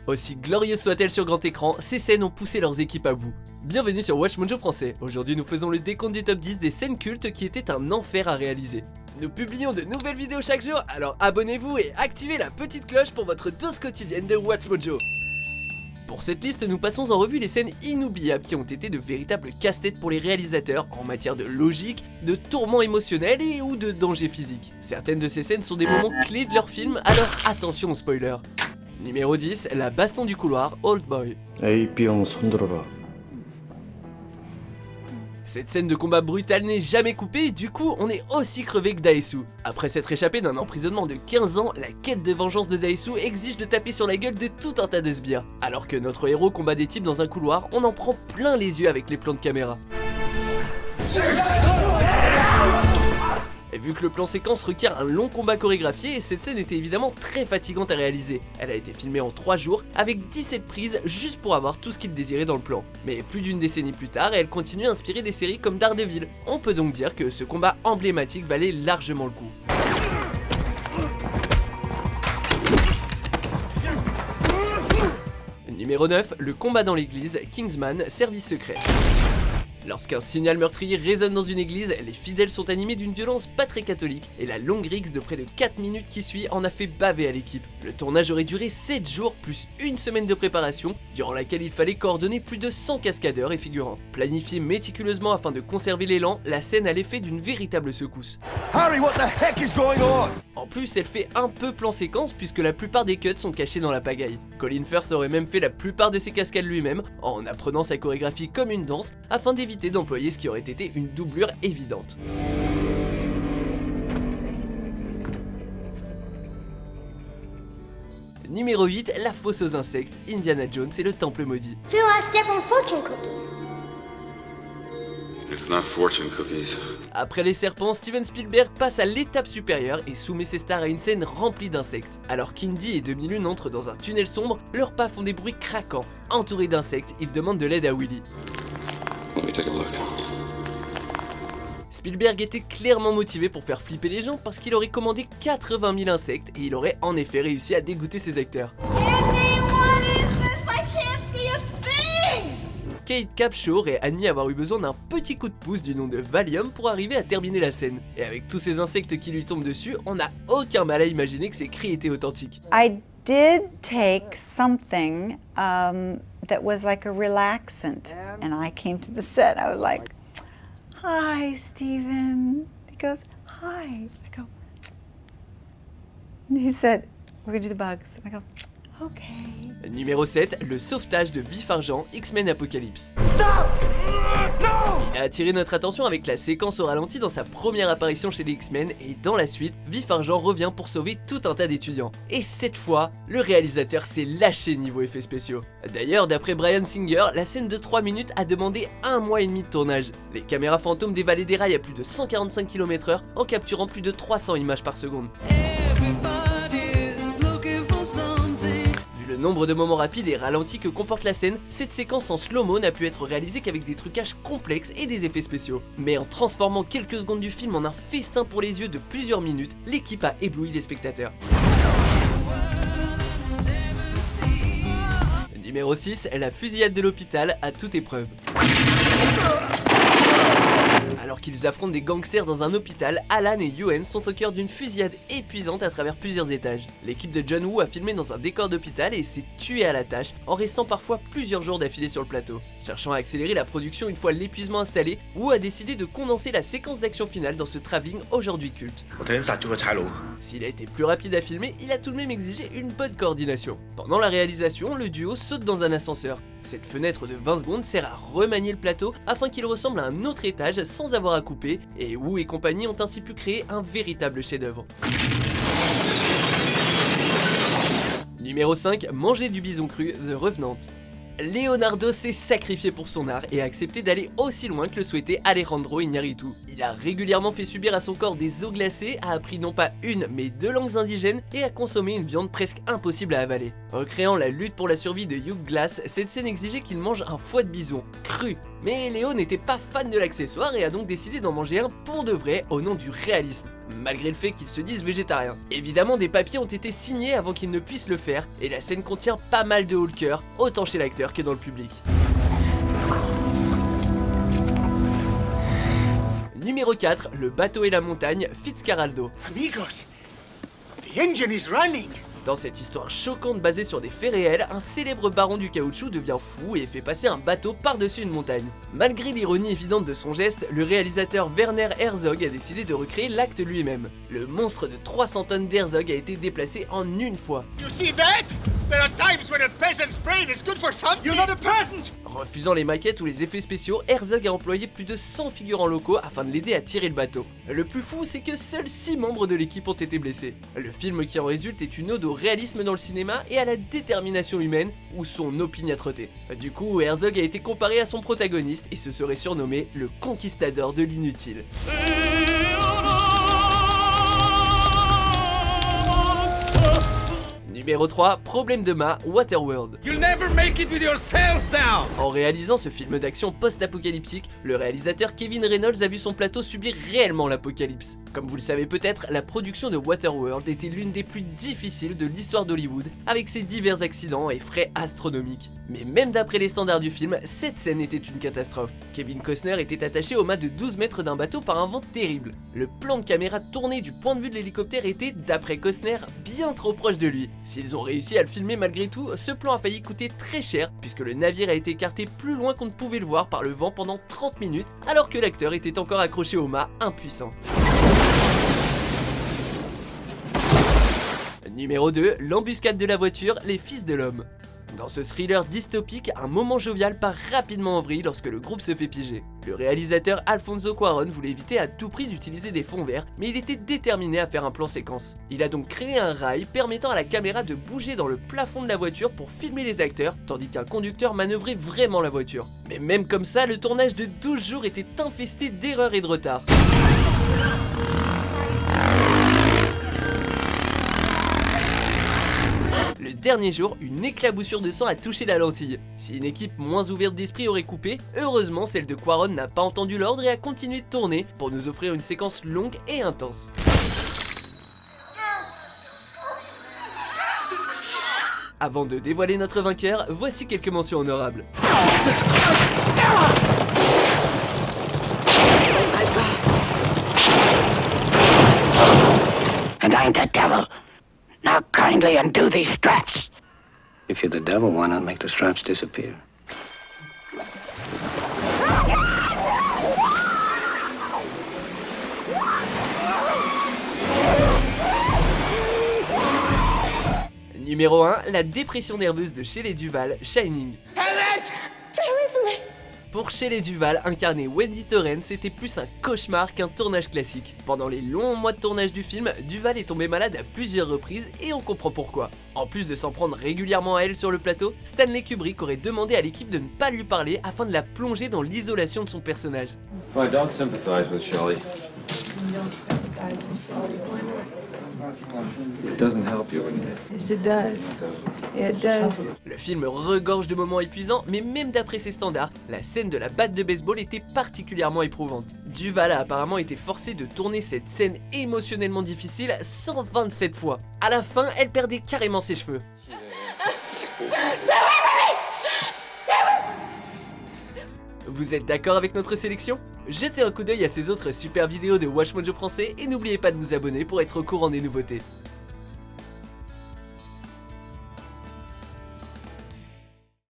Aussi glorieuses soient-elles sur grand écran, ces scènes ont poussé leurs équipes à bout. Bienvenue sur Watch Mojo français, aujourd'hui nous faisons le décompte du top 10 des scènes cultes qui étaient un enfer à réaliser. Nous publions de nouvelles vidéos chaque jour, alors abonnez-vous et activez la petite cloche pour votre dose quotidienne de Watch Mojo. Pour cette liste, nous passons en revue les scènes inoubliables qui ont été de véritables casse-têtes pour les réalisateurs en matière de logique, de tourments émotionnels et ou de danger physique. Certaines de ces scènes sont des moments clés de leur film, alors attention aux spoilers. Numéro 10, la baston du couloir, Old Boy. AP형 손들어라. Cette scène de combat brutal n'est jamais coupée et du coup on est aussi crevé que Daesu. Après s'être échappé d'un emprisonnement de 15 ans, la quête de vengeance de Daesu exige de taper sur la gueule de tout un tas de sbires. Alors que notre héros combat des types dans un couloir, on en prend plein les yeux avec les plans de caméra. Et vu que le plan séquence requiert un long combat chorégraphié, cette scène était évidemment très fatigante à réaliser. Elle a été filmée en 3 jours, avec 17 prises juste pour avoir tout ce qu'il désirait dans le plan. Mais plus d'une décennie plus tard, elle continue à inspirer des séries comme Daredevil. On peut donc dire que ce combat emblématique valait largement le coup. Numéro 9, le combat dans l'église, Kingsman, service secret. Lorsqu'un signal meurtrier résonne dans une église, les fidèles sont animés d'une violence pas très catholique et la longue rixe de près de 4 minutes qui suit en a fait baver à l'équipe. Le tournage aurait duré 7 jours plus une semaine de préparation, durant laquelle il fallait coordonner plus de 100 cascadeurs et figurants. Planifiée méticuleusement afin de conserver l'élan, la scène a l'effet d'une véritable secousse. Harry, what the heck is going on? En plus, elle fait un peu plan séquence puisque la plupart des cuts sont cachés dans la pagaille. Colin Firth aurait même fait la plupart de ses cascades lui-même, en apprenant sa chorégraphie comme une danse, afin d'éviter d'employer ce qui aurait été une doublure évidente. Numéro 8, la fosse aux insectes, Indiana Jones et le temple maudit. Phil, I step on fortune cookies. It's not fortune cookies. Après les serpents, Steven Spielberg passe à l'étape supérieure et soumet ses stars à une scène remplie d'insectes. Alors qu'Indy et 2001 entrent dans un tunnel sombre, leurs pas font des bruits craquants. Entourés d'insectes, ils demandent de l'aide à Willy. Let me take a look. Spielberg était clairement motivé pour faire flipper les gens parce qu'il aurait commandé 80 000 insectes et il aurait en effet réussi à dégoûter ses acteurs. Kate Capshaw aurait admis avoir eu besoin d'un petit coup de pouce du nom de Valium pour arriver à terminer la scène. Et avec tous ces insectes qui lui tombent dessus, on n'a aucun mal à imaginer que ses cris étaient authentiques. I did take something that was like a relaxant, and I came to the set. I was like, "Hi, Steven." He goes, "Hi." I go, and he said, "We're gonna do the bugs." And I go, "Okay." Numéro 7, le sauvetage de Vif Argent, X-Men Apocalypse. Il a attiré notre attention avec la séquence au ralenti dans sa première apparition chez les X-Men et dans la suite, Vif Argent revient pour sauver tout un tas d'étudiants. Et cette fois, le réalisateur s'est lâché niveau effets spéciaux. D'ailleurs, d'après Bryan Singer, la scène de 3 minutes a demandé 1 mois et demi de tournage. Les caméras fantômes dévalaient des rails à plus de 145 km/h en capturant plus de 300 images par seconde. Le nombre de moments rapides et ralentis que comporte la scène, cette séquence en slow-mo n'a pu être réalisée qu'avec des trucages complexes et des effets spéciaux. Mais en transformant quelques secondes du film en un festin pour les yeux de plusieurs minutes, l'équipe a ébloui les spectateurs. Numéro 6, la fusillade de l'hôpital à toute épreuve. Alors qu'ils affrontent des gangsters dans un hôpital, Alan et Ewan sont au cœur d'une fusillade épuisante à travers plusieurs étages. L'équipe de John Woo a filmé dans un décor d'hôpital et s'est tuée à la tâche en restant parfois plusieurs jours d'affilée sur le plateau. Cherchant à accélérer la production une fois l'épuisement installé, Woo a décidé de condenser la séquence d'action finale dans ce travelling aujourd'hui culte. S'il a été plus rapide à filmer, il a tout de même exigé une bonne coordination. Pendant la réalisation, le duo saute dans un ascenseur. Cette fenêtre de 20 secondes sert à remanier le plateau afin qu'il ressemble à un autre étage sans avoir à couper, et Woo et compagnie ont ainsi pu créer un véritable chef-d'œuvre. Numéro 5, manger du bison cru, The Revenant. Leonardo s'est sacrifié pour son art et a accepté d'aller aussi loin que le souhaitait Alejandro Iñárritu. Il a régulièrement fait subir à son corps des eaux glacées, a appris non pas une mais 2 langues indigènes et a consommé une viande presque impossible à avaler. Recréant la lutte pour la survie de Hugh Glass, cette scène exigeait qu'il mange un foie de bison, cru. Mais Léo n'était pas fan de l'accessoire et a donc décidé d'en manger un pour de vrai au nom du réalisme. malgré le fait qu'ils se disent végétariens. Évidemment, des papiers ont été signés avant qu'ils ne puissent le faire, et la scène contient pas mal de haut le cœur, autant chez l'acteur que dans le public. Numéro 4, le bateau et la montagne, Fitzcarraldo. Amigos, the engine is running. Dans cette histoire choquante basée sur des faits réels, un célèbre baron du caoutchouc devient fou et fait passer un bateau par-dessus une montagne. Malgré l'ironie évidente de son geste, le réalisateur Werner Herzog a décidé de recréer l'acte lui-même. Le monstre de 300 tonnes d'Herzog a été déplacé en une fois. You see that? There are times when a peasant's brain is good for something. You're not a peasant. Refusant les maquettes ou les effets spéciaux, Herzog a employé plus de 100 figurants locaux afin de l'aider à tirer le bateau. Le plus fou, c'est que seuls 6 membres de l'équipe ont été blessés. Le film qui en résulte est une ode au réalisme dans le cinéma et à la détermination humaine, ou son opiniâtreté. Du coup, Herzog a été comparé à son protagoniste et se serait surnommé le conquistador de l'inutile. Numéro 3, problème de mât, Waterworld. You'll never make it with your sails down. En réalisant ce film d'action post-apocalyptique, le réalisateur Kevin Reynolds a vu son plateau subir réellement l'apocalypse. Comme vous le savez peut-être, la production de Waterworld était l'une des plus difficiles de l'histoire d'Hollywood, avec ses divers accidents et frais astronomiques. Mais même d'après les standards du film, cette scène était une catastrophe. Kevin Costner était attaché au mât de 12 mètres d'un bateau par un vent terrible. Le plan de caméra tourné du point de vue de l'hélicoptère était, d'après Costner, bien trop proche de lui. S'ils ont réussi à le filmer malgré tout, ce plan a failli coûter très cher, puisque le navire a été écarté plus loin qu'on ne pouvait le voir par le vent pendant 30 minutes, alors que l'acteur était encore accroché au mât, impuissant. Numéro 2, l'embuscade de la voiture, les fils de l'homme. Dans ce thriller dystopique, un moment jovial part rapidement en vrille lorsque le groupe se fait piéger. Le réalisateur Alfonso Cuarón voulait éviter à tout prix d'utiliser des fonds verts, mais il était déterminé à faire un plan séquence. Il a donc créé un rail permettant à la caméra de bouger dans le plafond de la voiture pour filmer les acteurs, tandis qu'un conducteur manœuvrait vraiment la voiture. Mais même comme ça, le tournage de 12 jours était infesté d'erreurs et de retards. Le dernier jour, une éclaboussure de sang a touché la lentille. Si une équipe moins ouverte d'esprit aurait coupé, heureusement celle de Cuarón n'a pas entendu l'ordre et a continué de tourner pour nous offrir une séquence longue et intense. Avant de dévoiler notre vainqueur, voici quelques mentions honorables. And I'm the devil. Now kindly undo these straps. If you're the devil, why not make the straps disappear? Numéro 1, la dépression nerveuse de Shelley Duvall, Shining. Pour Shelley Duvall, incarner Wendy Torrance, c'était plus un cauchemar qu'un tournage classique. Pendant les longs mois de tournage du film, Duvall est tombé malade à plusieurs reprises et on comprend pourquoi. En plus de s'en prendre régulièrement à elle sur le plateau, Stanley Kubrick aurait demandé à l'équipe de ne pas lui parler afin de la plonger dans l'isolation de son personnage. I don't sympathize with Shelley. It doesn't help you, wouldn't it? Yes, it does. Yeah, it does. Le film regorge de moments épuisants, mais même d'après ses standards, la scène de la batte de baseball était particulièrement éprouvante. Duvall a apparemment été forcé de tourner cette scène émotionnellement difficile 127 fois. À la fin, elle perdait carrément ses cheveux. Vous êtes d'accord avec notre sélection? Jetez un coup d'œil à ces autres super vidéos de Watch Mojo français et n'oubliez pas de vous abonner pour être au courant des nouveautés.